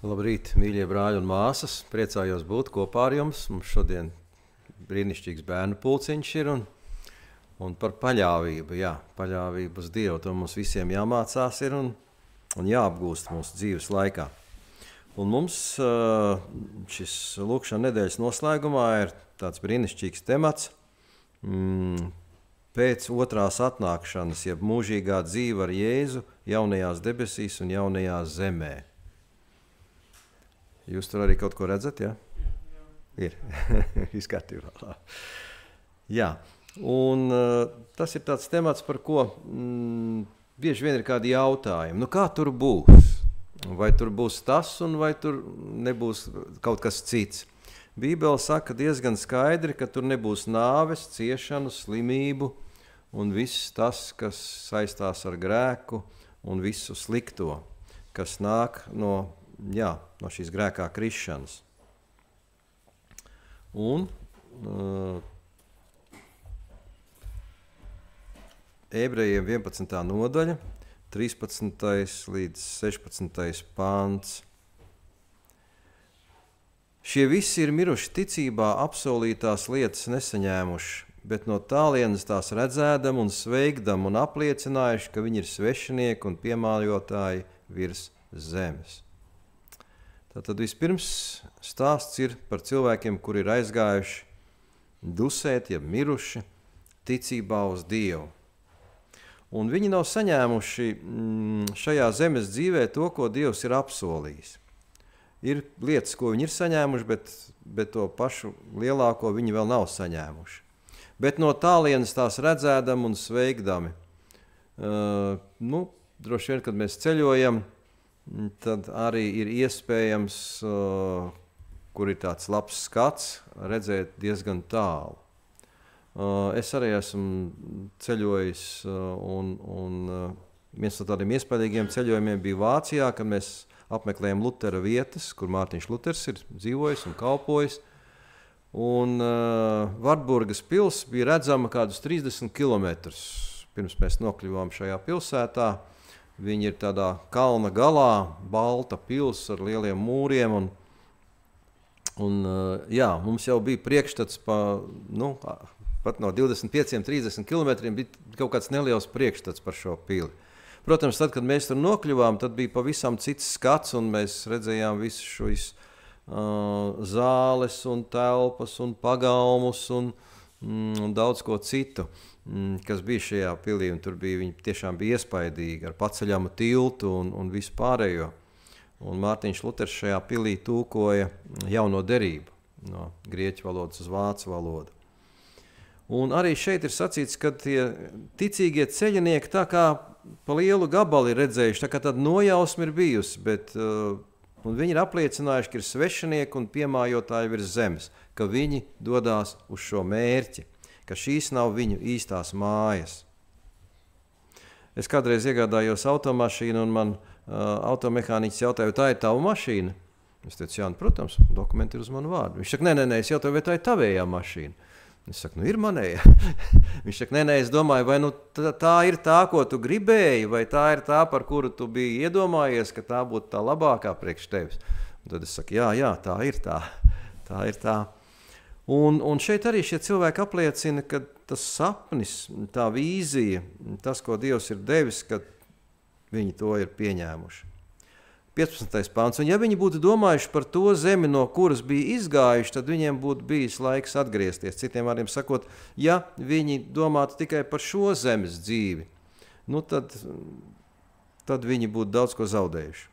Labrīt, mīļie brāļi un māsas. Priecājos būt kopā ar jums. Mums šodien brīnišķīgs bērnu pulciņš ir un par paļāvību. Jā, paļāvību uz Dievu. To mums visiem jāmācās ir un jāapgūst mūsu dzīves laikā. Un mums šis lūkšana nedēļas noslēgumā ir tāds brīnišķīgs temats pēc otrās atnākšanas, jeb mūžīgā dzīve ar Jēzu jaunajās debesīs un jaunajā zemē. Jūs tur arī kaut ko redzat, jā? Ir. Viss kārtībā. Jā. Un tas ir tāds temats, par ko bieži vien ir kādi jautājumi. Nu, kā tur būs? Vai tur būs tas, un vai tur nebūs kaut kas cits? Bībele saka diezgan skaidri, ka tur nebūs nāves, ciešanu, slimību un viss tas, kas saistās ar grēku un visu slikto, kas nāk no šīs grēkā krišanas. Un Ebrejiem 11. nodaļa, 13. līdz 16. pants. Šie visi ir miruši ticībā, apsolītās lietas nesaņēmuši, bet no tālienes tās redzēdam un sveikdam un apliecinājuši, ka viņi ir svešinieki un piemājotāji virs zemes. Tātad vispirms stāsts ir par cilvēkiem, kuri ir aizgājuši dusēt, ja miruši ticībā uz Dievu. Un viņi nav saņēmuši šajā zemes dzīvē to, ko Dievs ir apsolījis. Ir lietas, ko viņi ir saņēmuši, bet to pašu lielāko viņi vēl nav saņēmuši. Bet no tālienes tās redzēdam un sveikdami. Droši vien, kad mēs ceļojam, tad arī ir iespējams, kur ir tāds labs skats, redzēt diezgan tālu. Es arī esmu ceļojis, un viens no tādiem iespaidīgiem ceļojumiem bija Vācijā, kad mēs apmeklējam Lutera vietas, kur Mārtiņš Luters ir dzīvojis un kalpojis. Un Vartburgas pils bija redzama kādus 30 kilometrus. Pirms mēs nokļuvām šajā pilsētā. Viņi ir tādā kalna galā, balta pils ar lieliem mūriem. Mums jau bija priekšstats pat no 25-30 kilometriem bija kaut kāds neliels priekšstats par šo pili. Protams, tad, kad mēs tur nokļuvām, tad bija pavisam cits skats, un mēs redzējām visu šos zāles un telpas un pagalmus un daudz ko citu, kas bija šajā pilī, un tur viņi tiešām bija iespaidīgi ar paceļamu tiltu un visu pārējo. Un Mārtiņš Luters šajā pilī tūkoja jauno derību no grieķu valodas uz vācu valodu. Un arī šeit ir sacīts, ka tie ticīgie ceļinieki tā kā pa lielu gabalu ir redzējuši, tā kā tāda nojausma ir bijusi, un viņi ir apliecinājuši, ka ir svešinieki un piemājotāji virs zemes, ka viņi dodās uz šo mērķi, ka šīs nav viņu īstās mājas. Es kādreiz iegādājos automašīnu, un man automehāniķis jautāja, vai tā ir tava mašīna? Es teicu, jā, protams, dokumenti ir uz manu vārdu. Viņš saka, nē, es jautāju, vai tā ir tavējā mašīna? Es saku, ir manējā. Viņš saka, nē, es domāju, vai tā ir tā, ko tu gribēji, vai tā ir tā, par kuru tu biji iedomājies, ka tā būtu tā labākā priekš tevis. Un tad es saku, jā, tā ir tā. Tā ir tā. Un šeit arī šie cilvēki apliecina, ka tas sapnis, tā vīzija, tas, ko Dievs ir devis, ka viņi to ir pieņēmuši. 15. pāns. Un ja viņi būtu domājuši par to zemi, no kuras bija izgājuši, tad viņiem būtu bijis laiks atgriezties. Citiem vārdiem sakot, ja viņi domātu tikai par šo zemes dzīvi, tad viņi būtu daudz ko zaudējuši.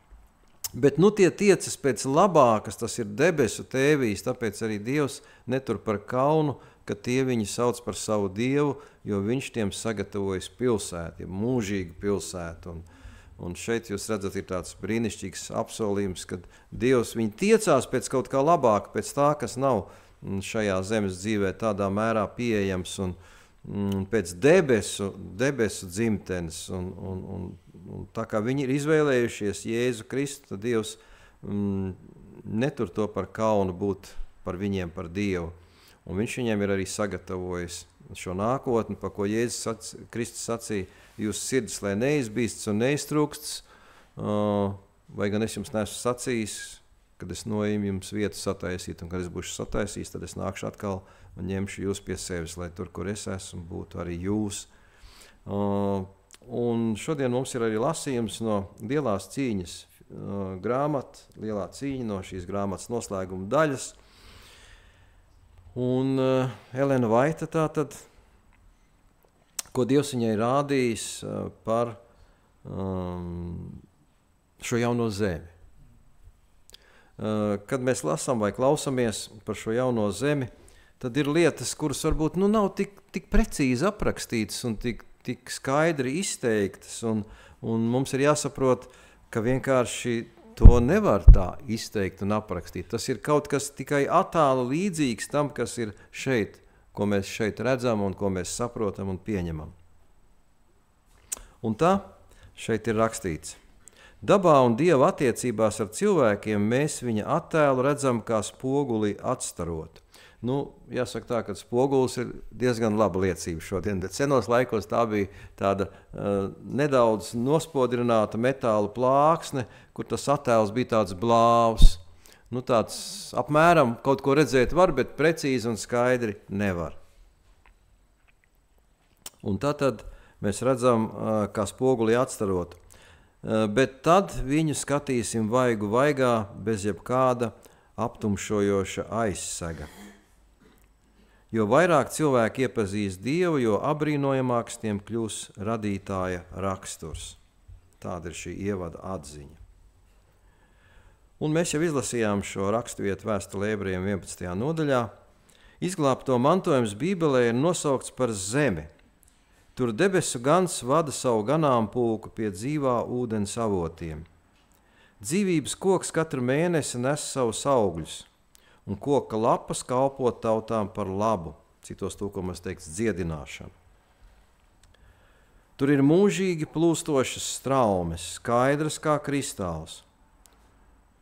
Bet tie tiecas pēc labākas, tas ir debesu tēvijas, tāpēc arī Dievs netur par kaunu, ka tie viņi sauc par savu Dievu, jo viņš tiem sagatavojas pilsētu, mūžīgu pilsētu. Un šeit jūs redzat, ir tāds brīnišķīgs apsolījums, kad Dievs viņi tiecās pēc kaut kā labāka, pēc tā, kas nav šajā zemes dzīvē tādā mērā pieejams, un pēc debesu dzimtenes. Un tā kā viņi ir izvēlējušies Jēzu Kristu, tad Dievs netur to par kaunu būt par viņiem, par Dievu. Un viņš viņiem ir arī sagatavojis šo nākotni, par ko Jēzus Kristus sacīja, jūsu sirds, lai neizbīsts un neiztrūksts, vai gan es jums neesmu sacījis, kad es noeju jums vietu sataisīt, un kad es būšu sataisījis, tad es nākšu atkal un ņemšu jūs pie sevis, lai tur, kur es esmu, būtu arī jūs. Un šodien mums ir arī lasījums no lielās cīņas grāmata, lielā cīņa no šīs grāmatas noslēguma daļas. Un Elena Vaita tātad, ko Dievs viņai rādījis par šo jauno zemi. Kad mēs lasām vai klausamies par šo jauno zemi, tad ir lietas, kuras varbūt nav tik precīzi aprakstītas un tik skaidri izteiktas, un mums ir jāsaprot, ka vienkārši to nevar tā izteikt un aprakstīt. Tas ir kaut kas tikai attālu līdzīgs tam, kas ir šeit, ko mēs šeit redzam un ko mēs saprotam un pieņemam. Un tā šeit ir rakstīts. Dabā un Dieva attiecībās ar cilvēkiem mēs viņa attēlu redzam kā spoguli atstarot. Jāsaka tā, ka spogulis ir diezgan laba liecība šodien, bet senos laikos tā bija tāda nedaudz nospodrināta metāla plāksne, kur tas attēls bija tāds blāvs. Tāds apmēram kaut ko redzēt var, bet precīzi un skaidri nevar. Un tad mēs redzam, kā spoguli atstarot. Bet tad viņu skatīsim vaigu vaigā bez jebkāda aptumšojoša aizsega. Jo vairāk cilvēki iepazīst Dievu, jo abrīnojamāks tiem kļūs radītāja raksturs. Tāda ir šī ievada atziņa. Un mēs jau izlasījām šo raksturvietu vēstuli Ebrejiem 11. nodaļā. Izglābto mantojums Bībelē ir nosaukts par zemi. Tur debesu gans vada savu ganāmpulku pie dzīvā ūdens avotiem. Dzīvības koks katru mēnesi nes savus augļus, un koka lapas kalpo tautām par labu, citos tūkumos teikts dziedināšanu. Tur ir mūžīgi plūstošas straumes, skaidras kā kristāls,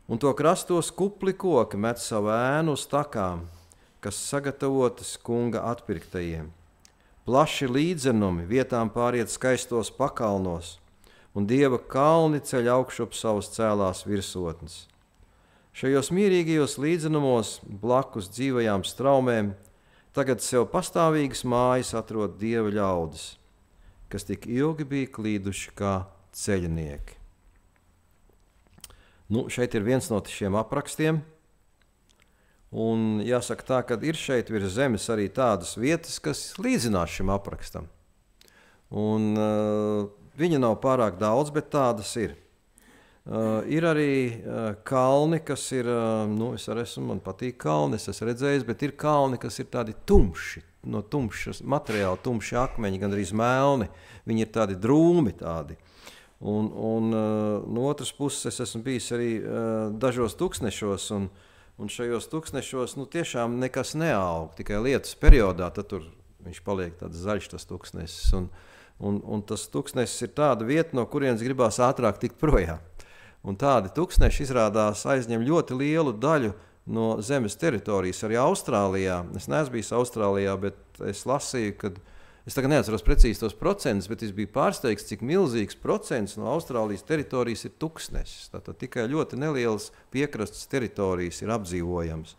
un to krastos kupli koki met savu ēnu uz takām, kas sagatavotas kunga atpirktajiem. Plaši līdzenumi vietām pāriet skaistos pakalnos, un Dieva kalni ceļ augšup savas cēlās virsotnes. Šajos mierīgajos līdzenumos, blakus dzīvajām straumēm, tagad sev pastāvīgas mājas atrod Dieva ļaudis, kas tik ilgi bija klīduši kā ceļnieki. Šeit ir viens no šiem aprakstiem, un jāsaka tā, ka ir šeit virs zemes arī tādas vietas, kas līdzinās šim aprakstam. Un viņa nav pārāk daudz, bet tādas ir. Ir arī kalni, kas ir, man patīk kalni, es esmu redzējis, bet ir kalni, kas ir tādi tumši, no tumšas materiāla, tumši akmeņi, gandrīz melni, viņi ir tādi drūmi tādi. Un no otras puses es esmu bijis arī dažos tuksnešos, un šajos tuksnešos tiešām nekas neaug, tikai lietus periodā, tad tur viņš paliek tāds zaļš tas tuksnesis, un tas tuksnesis ir tāda vieta, no kurienes gribās ātrāk tikt projām. Un tādi tuksneši izrādās aizņem ļoti lielu daļu no zemes teritorijas, arī Austrālijā. Es neesmu bijis Austrālijā, bet es lasīju, kad es tagad neatceros precīzi tos procentus, bet es biju pārsteigts, cik milzīgs procents no Austrālijas teritorijas ir tuksnesis. Tātad tikai ļoti nelielas piekrastes teritorijas ir apdzīvojams.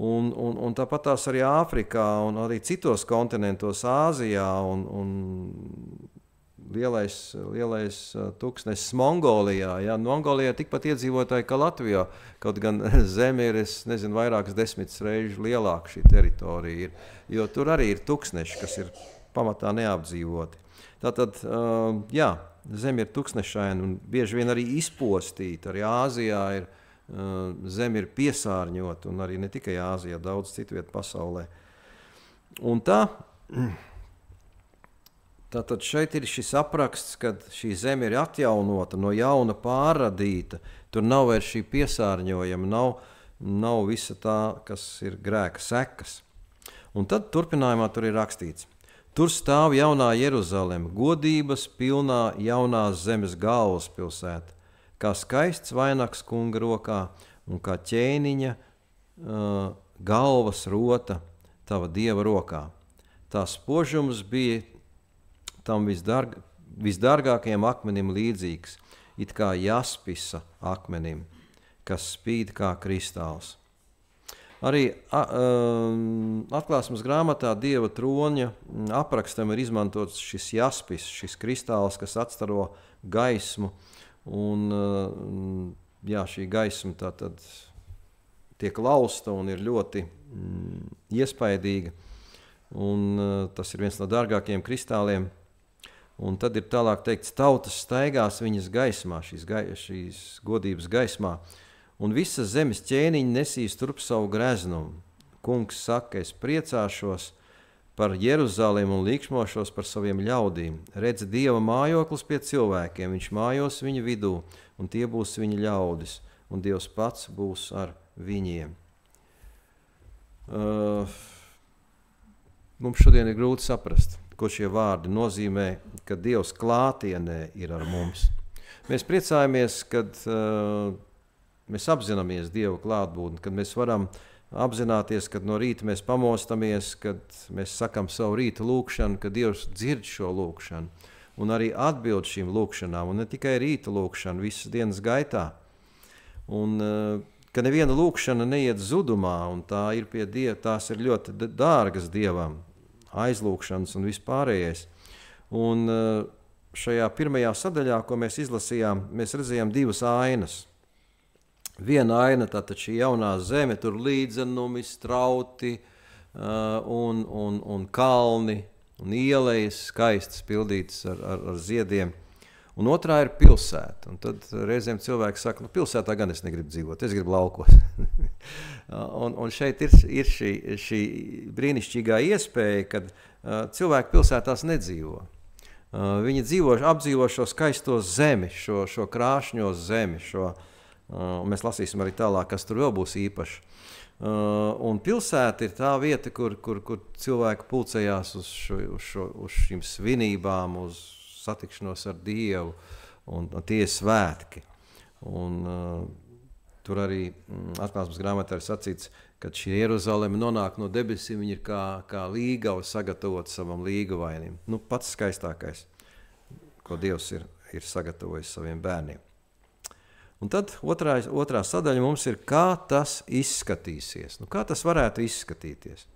Un tāpat tās arī Āfrikā un arī citos kontinentos, Āzijā un lielais tuksnesis Mongolijā. Ja? Mongolijā tikpat iedzīvotāji kā Latvijā, kaut gan zeme ir, es nezinu, vairākas 10 reizes lielāka šī teritorija ir, jo tur arī ir tuksneši, kas ir pamatā neapdzīvoti. Tātad, zeme ir tuksnešaina un bieži vien arī izpostīta, arī Āzijā ir zeme ir piesārņota, un arī ne tikai Āzijā, daudz citu vietu pasaulē. Un tātad šeit ir šis apraksts, kad šī zeme ir atjaunota, no jauna pārradīta, tur nav vairs šī piesārņojuma, nav visa tā, kas ir grēka sekas. Un tad turpinājumā tur ir rakstīts: tur stāv jaunā Jeruzaleme, godības pilnā jaunās zemes galvaspilsēta, kā skaists vainags kunga rokā un kā ķēniņa galvas rota tava Dieva rokā. Tā spožums bija tam visdārgākajam akmenim līdzīgs, it kā jaspisa akmenim, kas spīd kā kristāls. Arī atklāsmes grāmatā Dieva troņa aprakstam ir izmantots šis jaspis, šis kristāls, kas atstaro gaismu, un šī gaisma tātad tiek lausta un ir ļoti iespaidīga, un tas ir viens no dārgākajiem kristāliem. Un tad ir tālāk teikts, tautas staigās viņas gaismā, šīs godības gaismā, un visas zemes ķēniņi nesīs turp savu greznumu. Kungs saka, es priecāšos par Jeruzalemi un līkšmošos par saviem ļaudīm. Redz, Dieva mājoklis pie cilvēkiem, viņš mājos viņa vidū, un tie būs viņa ļaudis, un Dievs pats būs ar viņiem. Mums šodien ir grūti saprast, ko šie vārdi nozīmē, ka Dievs klātienē ir ar mums. Mēs priecājamies, kad mēs apzināmies Dieva klātbūtni, kad mēs varam apzināties, kad no rīta mēs pamostamies, kad mēs sakam savu rīta lūkšanu, ka Dievs dzird šo lūkšanu un arī atbild šīm lūkšanām, un ne tikai rīta lūkšanu, visas dienas gaitā. Un ka neviena lūkšana neiet zudumā, un tā ir pie Dieva, tās ir ļoti dārgas Dievam, aizlūkšanas un vispārējais. Un šajā pirmajā sadaļā, ko mēs izlasījām, mēs redzējām divas ainas. Viena aina, tātad šī jaunā zeme, tur līdzenumi, strauti un kalni un ielejas skaistas pildītas ar ziediem. Un otrā ir pilsēta. Un tad reizēm cilvēki saka, pilsētā gan es negribu dzīvot, es gribu laukos. un šeit ir šī brīnišķīgā iespēja, kad cilvēki pilsētās nedzīvo. Viņi apdzīvo šo skaisto zemi, šo krāšņo zemi, un mēs lasīsim arī tālāk, kas tur vēl būs īpaši. Un pilsēta ir tā vieta, kur cilvēki pulcējās uz šīm svinībām, uz satikšanos ar Dievu, un tie ir svētki. Un tur arī atklāsmes grāmatā ir sacīts, kad šī Jeruzaleme nonāk no debesīm, viņa ir kā līgava sagatavot savam līgavainim. Pats skaistākais, ko Dievs ir sagatavojis saviem bērniem. Un tad otrā sadaļa mums ir, kā tas izskatīsies. Kā tas varētu izskatīties?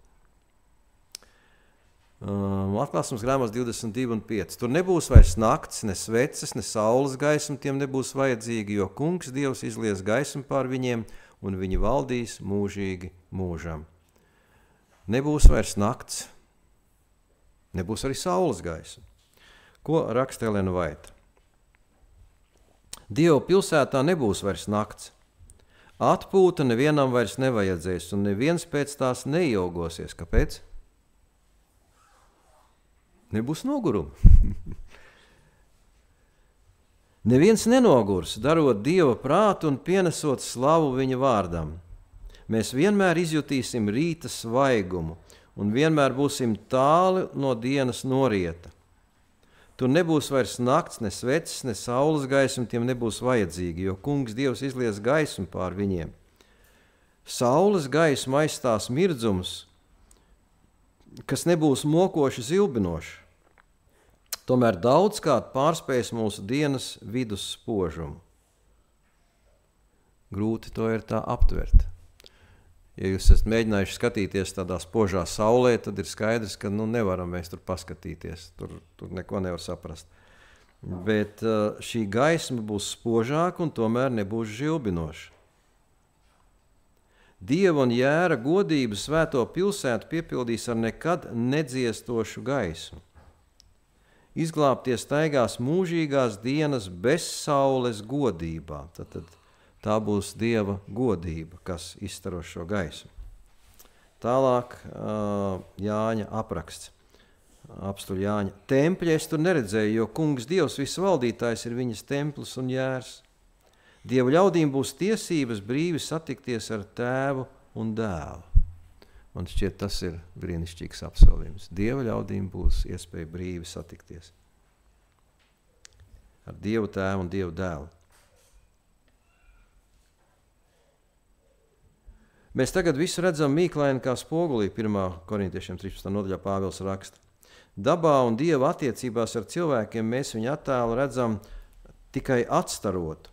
Atklāsmes grāmatas 22:5. Tur nebūs vairs nakts, ne sveces, ne saules gaisma, tiem nebūs vajadzīgi, jo Kungs Dievs izlies gaismu pār viņiem, un viņi valdīs mūžīgi mūžam. Nebūs vairs nakts, nebūs arī saules gaisma. Ko raksta Elena Vaita? Dieva pilsētā nebūs vairs nakts. Atpūta nevienam vairs nevajadzēs, un neviens pēc tās neilgosies. Kāpēc? Nebūs noguruma. Neviens nenogurs, darot Dieva prātu un pienesot slavu viņa vārdam. Mēs vienmēr izjutīsim rīta svaigumu, un vienmēr būsim tāli no dienas norieta. Tur nebūs vairs nakts, ne sveces, ne saules gaisma, tiem nebūs vajadzīgi, jo Kungs Dievs izlies gaismu pār viņiem. Saules gaisma aizstās mirdzums, kas nebūs mokoši zilbinoši. Tomēr daudzkārt pārspēs mūsu dienas vidus spožumu. Grūti to ir tā aptvert. Ja jūs esat mēģinājuši skatīties tādā spožā saulē, tad ir skaidrs, ka nevaram mēs tur paskatīties. Tur neko nevar saprast. Bet šī gaisma būs spožāka un tomēr nebūs žilbinoša. Dieva un jēra godību svēto pilsētu piepildīs ar nekad nedziestošu gaismu. Izglābties staigās mūžīgās dienas bez saules godībā. Tad tā būs Dieva godība, kas izstaro šo gaismu. Tālāk Jāņa apraksts. Apstuļa Jāņa. Tempļa es tur neredzēju, jo Kungs Dievs visvaldītājs ir viņas templis un jērs. Dieva ļaudīm būs tiesības brīvi satikties ar tēvu un dēlu. Man šķiet, tas ir brīnišķīgs apsolījums. Dieva ļaudīm būs iespēja brīvi satikties ar Dievu tēvu un Dievu dēlu. Mēs tagad visu redzam mīklaini kā spogulī, 1. Korintiešiem 13. nodaļā Pāvils raksta. Dabā un Dieva attiecībās ar cilvēkiem mēs viņa attēlu redzam tikai atstarotu,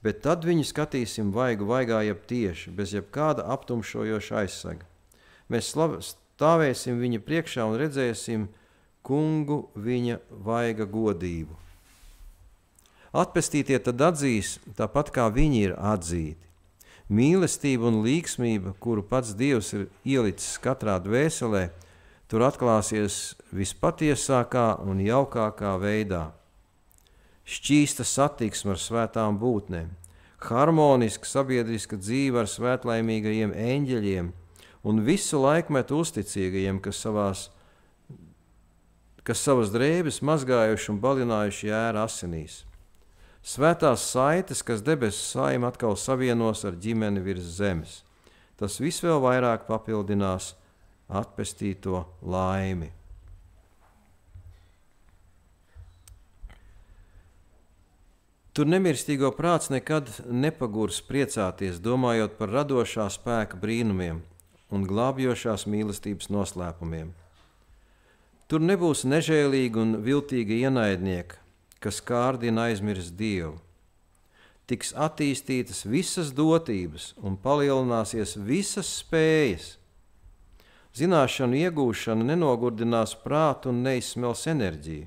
bet tad viņu skatīsim vaigu vaigā jeb tieši, bez jebkāda aptumšojoša aizsaga. Mēs stāvēsim viņa priekšā un redzēsim kungu viņa vaiga godību. Atpestītie tad atzīs, tāpat kā viņi ir atzīti. Mīlestība un līgsmība, kuru pats Dievs ir ielicis katrā dvēselē, tur atklāsies vispatiesākā un jaukākā veidā. Šķīsta satiksme ar svētām būtnēm, harmoniska sabiedriska dzīve ar svētlaimīgajiem eņģeļiem un visu laikmetu uzticīgajiem, kas savas drēbes mazgājuši un balinājuši jēra asinīs. Svētās saites, kas debesu saima atkal savienos ar ģimeni virs zemes. Tas viss vēl vairāk papildinās atpestīto laimi. Tur nemirstīgo prāts nekad nepagurs priecāties, domājot par radošā spēka brīnumiem un glābjošās mīlestības noslēpumiem. Tur nebūs nežēlīgi un viltīgi ienaidnieki, kas kārdina aizmirst Dievu. Tiks attīstītas visas dotības un palielināsies visas spējas. Zināšanu iegūšana nenogurdinās prātu un neizsmels enerģiju.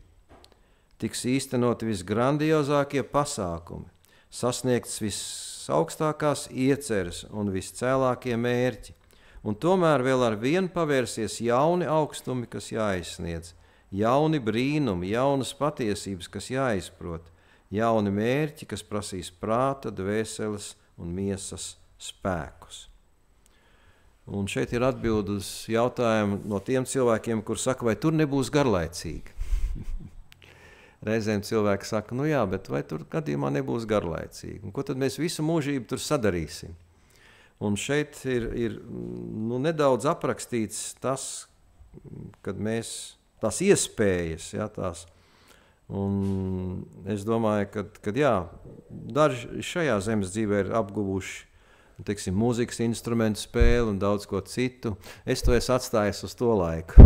Tiks īstenoti visgrandiozākie pasākumi, sasniegts visaugstākās ieceres un viscēlākie mērķi, un tomēr vēl ar vienu pavērsies jauni augstumi, kas jāizsniedz, jauni brīnumi, jaunas patiesības, kas jāizprot, jauni mērķi, kas prasīs prāta, dvēseles un miesas spēkus. Un šeit ir atbild uz jautājumu no tiem cilvēkiem, kur saka, vai tur nebūs garlaicīgi. Reizēm cilvēki saka, nu jā, bet vai tur gadījumā nebūs garlaicīgi? Un ko tad mēs visu mūžību tur sadarīsim? Un šeit ir nedaudz aprakstīts tas, kad tās iespējas, ja, tās. Un es domāju, ka jā, daži šajā zemes dzīvē ir apguvuši, teiksim, mūzikas instrumentu spēli un daudz ko citu. Es to esmu atstājis uz to laiku,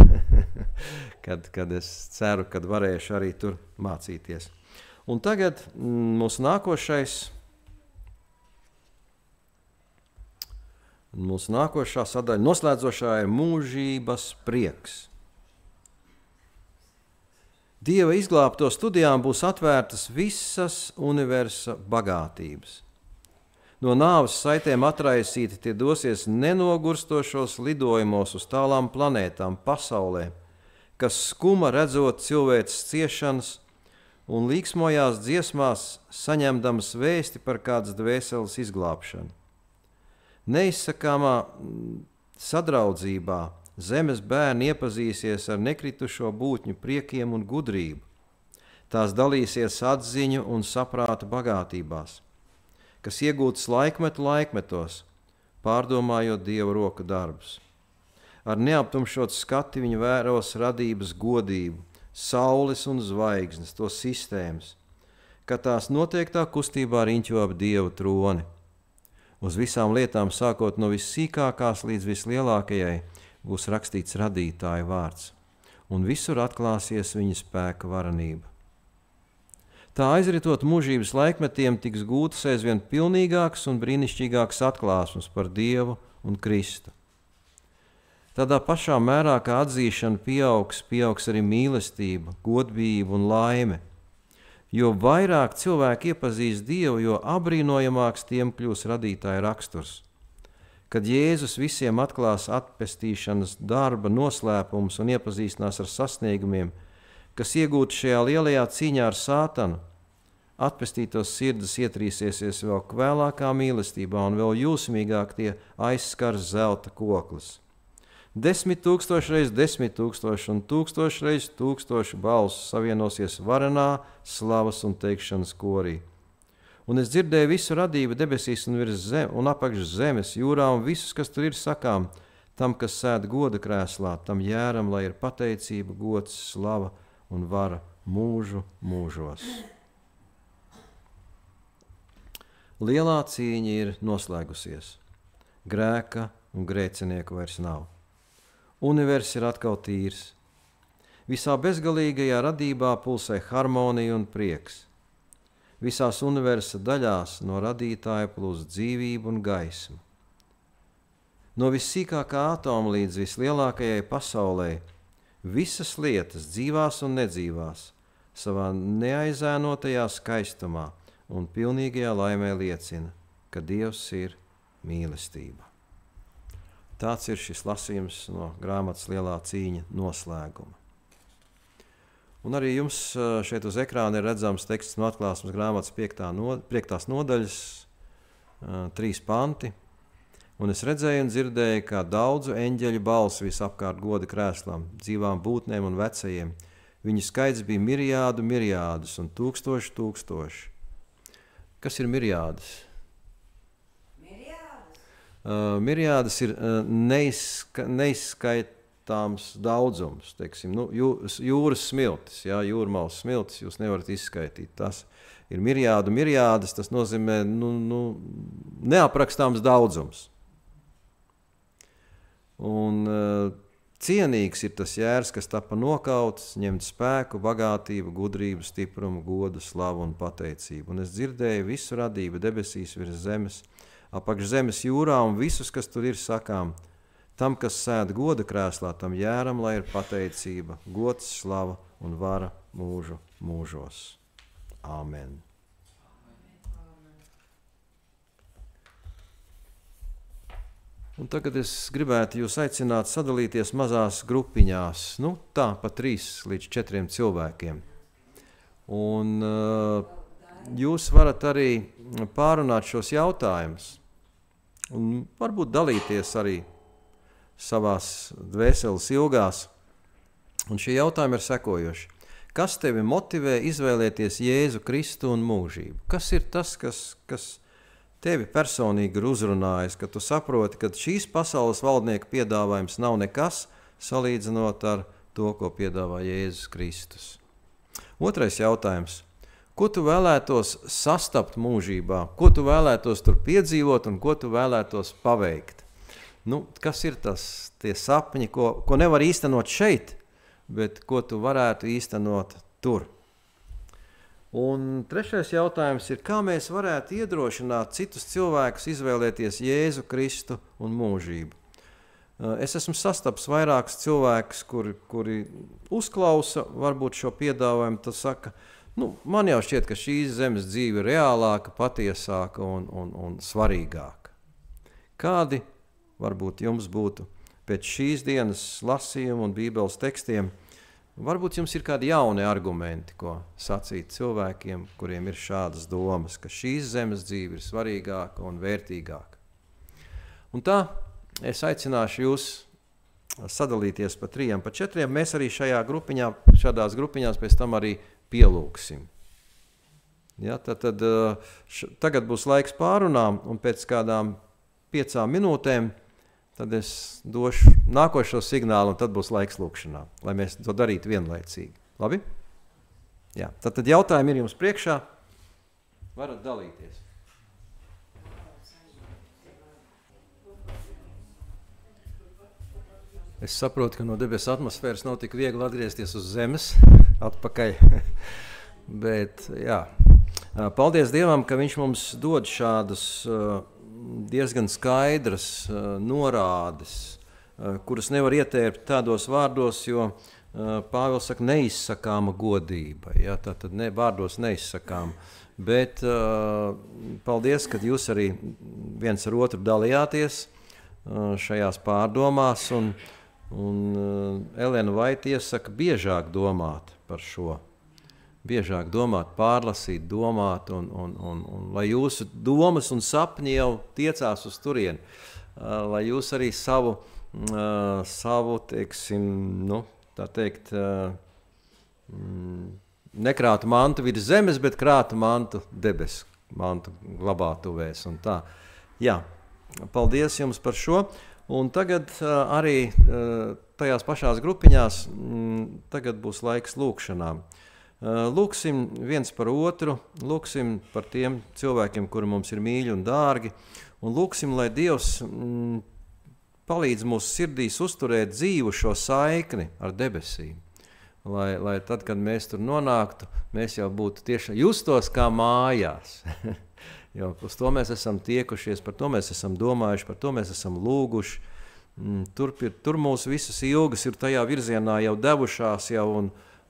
kad es ceru, kad varēšu arī tur mācīties. Un tagad mūsu nākošā sadaļa, noslēdzošā ir mūžības prieks. Dieva izglābto studijām būs atvērtas visas universa bagātības. No nāves saitēm atraisīti tie dosies nenogurstošos lidojumos uz tālām planētām, pasaulē, kas skuma redzot cilvēces ciešanas un līksmojās dziesmās, saņemdams vēsti par kādas dvēseles izglābšanu. Neizsakāmā sadraudzībā zemes bērni iepazīsies ar nekritušo būtņu priekiem un gudrību. Tās dalīsies atziņu un saprāta bagātībās, kas iegūtas laikmetos, pārdomājot Dieva roku darbus. Ar neaptumšot skati viņi vēros radības godību, saules un zvaigznes, to sistēmas, ka tās noteiktā kustībā riņķo ap Dieva troni. Uz visām lietām, sākot no vissīkākās līdz vislielākajai, būs rakstīts radītāja vārds, un visur atklāsies viņa spēka varenība. Tā aizritot mūžības laikmetiem tiks gūtas aizvien pilnīgākas un brīnišķīgākas atklāsmes par Dievu un Kristu. Tādā pašā mērā, kā atzīšana pieaugs arī mīlestība, godbība un laime. Jo vairāk cilvēki iepazīst Dievu, jo apbrīnojamāks tiem kļūs radītāja raksturs. Kad Jēzus visiem atklās atpestīšanas darba noslēpumus un iepazīstinās ar sasniegumiem, kas iegūti šajā lielajā cīņā ar Sātanu, atpestītos sirds ietrīsiesies vēl kvēlākā mīlestībā un vēl jūsmīgāk tie aizskars zelta koklis. 10,000 reiz 10,000 un 1000 reiz 1000 balsu savienosies varenā, slavas un teikšanas korī. Un es dzirdēju visu radību debesīs un virs un apakš zemes, jūrā un visus, kas tur ir, sakām, tam, kas sēd goda krēslā, tam jēram, lai ir pateicība, gods, slava un vara mūžu mūžos. Lielā cīņa ir noslēgusies. Grēka un grēcinieku vairs nav. Univers ir atkal tīrs. Visā bezgalīgajā radībā pulsē harmonija un prieks. visās universa daļās no radītāja plūst dzīvība un gaisma. No vissīkākā atoma līdz vislielākajai pasaulē visas lietas, dzīvās un nedzīvās, savā neaizēnotajā skaistumā un pilnīgajā laimē liecina, ka Dievs ir mīlestība. Tāds ir šis lasījums no grāmatas Lielā cīņa noslēguma. Un arī jums šeit uz ekrāna ir redzams teksts no Atklāsmes grāmatas 5. nodaļas, 3 panti. Un es redzēju un dzirdēju, kā daudzu eņģeļu balsi visapkārt goda krēslam, dzīvām būtnēm un vecajiem. Viņu skaits bija mirjādus un tūkstoši. Kas ir mirjādas? Mirjādas ir neizskaitāms daudzums, teiksim, jūras smiltis, jūrmalas smiltis, jūs nevarat izskaitīt. Tas ir mirjādas, tas nozīmē neaprakstāms daudzums. Un cienīgs ir tas jērs, kas tapa nokauts, ņemt spēku, bagātību, gudrību, stiprumu, godu, slavu un pateicību. Un es dzirdēju visu radību debesīs virs zemes, apakš zemes jūrā un visus, kas tur ir, sakām, tam, kas sēd goda krēslā, tam jēram, lai ir pateicība, gods, slava un vara mūžu mūžos. Āmen. Un tagad es gribētu jūs aicināt sadalīties mazās grupiņās, tā pa 3 līdz 4 cilvēkiem. Un jūs varat arī pārunāt šos jautājumus un varbūt dalīties arī savās dvēseles ilgās. Un šie jautājumi ir sekojoši. Kas tevi motivē izvēlēties Jēzu Kristu un mūžību? Kas ir tas, kas tevi personīgi ir uzrunājis, ka tu saproti, ka šīs pasaules valdnieka piedāvājums nav nekas salīdzinot ar to, ko piedāvā Jēzus Kristus? Otrais jautājums. Ko tu vēlētos sastapt mūžībā? Ko tu vēlētos tur piedzīvot un ko tu vēlētos paveikt? Kas ir tie sapņi, ko nevar īstenot šeit, bet ko tu varētu īstenot tur? Un trešais jautājums ir, kā mēs varētu iedrošināt citus cilvēkus izvēlēties Jēzu Kristu un mūžību. Es esmu sastapis vairākus cilvēkus, kuri uzklausa varbūt šo piedāvājumu, tad saka, man jau šķiet, ka šīs zemes dzīve ir reālāka, patiesāka un svarīgāka. Kādi varbūt jums būtu pēc šīs dienas lasījuma un Bībeles tekstiem? Varbūt jums ir kādi jauni argumenti, ko sacīt cilvēkiem, kuriem ir šādas domas, ka šīs zemes dzīve ir svarīgāka un vērtīgāka. Un tā es aicināšu jūs sadalīties pa 3, pa 4. Mēs arī šādās grupiņās pēc tam arī pielūksim. Ja, tagad būs laiks pārunām un pēc kādām 5 minūtēm tad es došu nākošo signālu, un tad būs laiks lūkšanā, lai mēs to darītu vienlaicīgi. Labi? Jā, tad jautājumi ir jums priekšā. Varat dalīties. Es saprotu, ka no debesu atmosfēras nav tik viegli atgriezties uz zemes atpakaļ. Bet, jā. Paldies Dievam, ka viņš mums dod šādas diezgan skaidras norādes, kuras nevar ietērpt tādos vārdos, jo Pāvils saka neizsakāma godība. Ja, tātad vārdos neizsakām. Bet paldies, ka jūs arī viens ar otru dalījāties šajās pārdomās. Un Elena Vaita iesaka biežāk domāt par šo. Biežāk domāt, pārlasīt, domāt, un lai jūsu domas un sapņi jau tiecās uz turieni, lai jūs arī savu teiksim, tā teikt, nekrātu mantu virs zemes, bet krātu mantu debesu, mantu glabātuvēs un tā. Jā, paldies jums par šo, un tagad arī tajās pašās grupiņās tagad būs laiks lūkšanām. Lūksim viens par otru, lūksim par tiem cilvēkiem, kuri mums ir mīļi un dārgi, un lūksim, lai Dievs palīdz mūsu sirdīs uzturēt dzīvu šo saikni ar debesīm. lai tad, kad mēs tur nonāktu, mēs jau būtu tieši justos kā mājās. Jo uz to mēs esam tiekušies, par to mēs esam domājuši, par to mēs esam lūguši. Tur mūsu visas ilgas ir tajā virzienā jau devušās jau,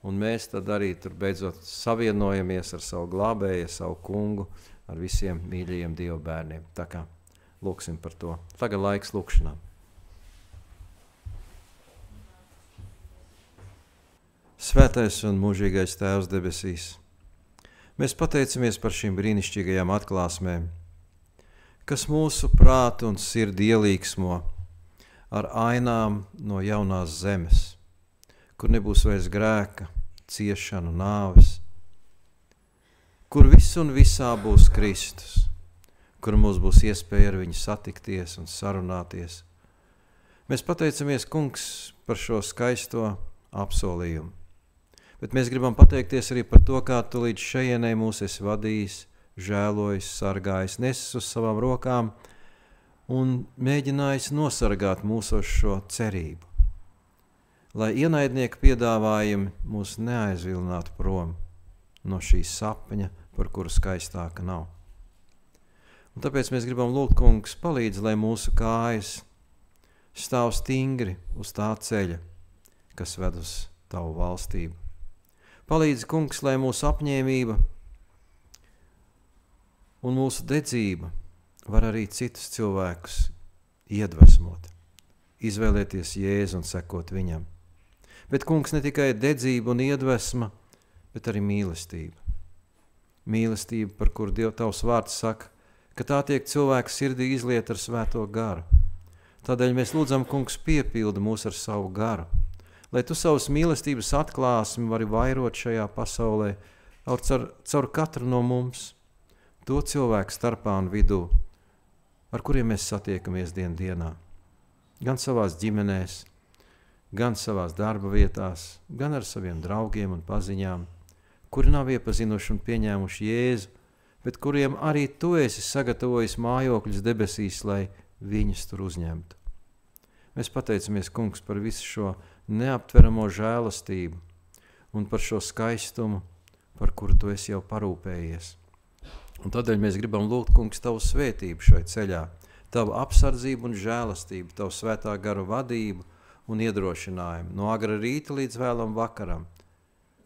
un mēs tad arī tur beidzot savienojamies ar savu glābēju, savu kungu, ar visiem mīļajiem Dieva bērniem. Tā kā lūksim par to. Tagad laiks lūkšanām. Svētais un mūžīgais Tēvs debesīs, mēs pateicamies par šīm brīnišķīgajām atklāsmēm, kas mūsu prātu un sirdi ielīgsmo ar ainām no jaunās zemes, kur nebūs vairs grēka, ciešanu, nāves, kur viss un visā būs Kristus, kur mums būs iespēja ar viņu satikties un sarunāties. Mēs pateicamies, Kungs, par šo skaisto apsolījumu. Bet mēs gribam pateikties arī par to, kā tu līdz šejienei mūs esi vadījis, žēlojis, sargājis, nesis uz savām rokām un mēģinājis nosargāt mūsos šo cerību. Lai ienaidnieku piedāvājumi mūs neaizvilinātu prom no šīs sapņa, par kuru skaistāka nav. Un tāpēc mēs gribam lūgt, Kungs, palīdz, lai mūsu kājas stāv stingri uz tā ceļa, kas ved uz tavu valstību. Palīdz, Kungs, lai mūsu apņēmība un mūsu dedzība var arī citus cilvēkus iedvesmot, izvēlēties Jēzu un sekot viņam. Bet, Kungs, ne tikai dedzība un iedvesma, bet arī mīlestība. Mīlestība, par kuru tavs vārds saka, ka tā tiek cilvēka sirdī izliet ar svēto garu. Tādēļ mēs lūdzam, Kungs, piepildi mūs ar savu garu, lai tu savas mīlestības atklāsmi vari vairot šajā pasaulē caur katru no mums, to cilvēku starpā un vidū, ar kuriem mēs satiekamies dienā. Gan savās ģimenēs, gan savās darba vietās, gan ar saviem draugiem un paziņām, kuri nav iepazinuši un pieņēmuši Jēzu, bet kuriem arī tu esi sagatavojis mājokļus debesīs, lai viņus tur uzņemtu. Mēs pateicamies, Kungs, par visu šo neaptveramo žēlastību un par šo skaistumu, par kuru tu esi jau parūpējies. Un tādēļ mēs gribam lūgt, Kungs, tavu svētību šai ceļā, tavu apsardzību un žēlastību, tavu svētā garu vadību un iedrošinājumu no agra rīta līdz vēlam vakaram.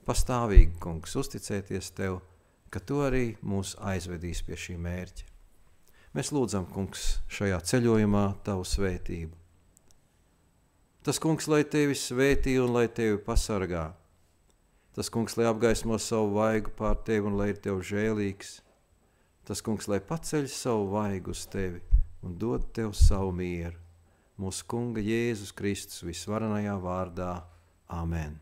Pastāvīgi, Kungs, uzticēties tev, ka tu arī mūs aizvedīs pie šī mērķa. Mēs lūdzam, Kungs, šajā ceļojumā tavu svētību. Tas, Kungs, lai tevi svētī un lai tevi pasargā. Tas, Kungs, lai apgaismo savu vaigu pār tevi un lai ir tev žēlīgs. Tas, Kungs, lai paceļ savu vaigu uz tevi un dod tev savu mieru. Mūsu Kunga Jēzus Kristus visvarenajā vārdā. Amen.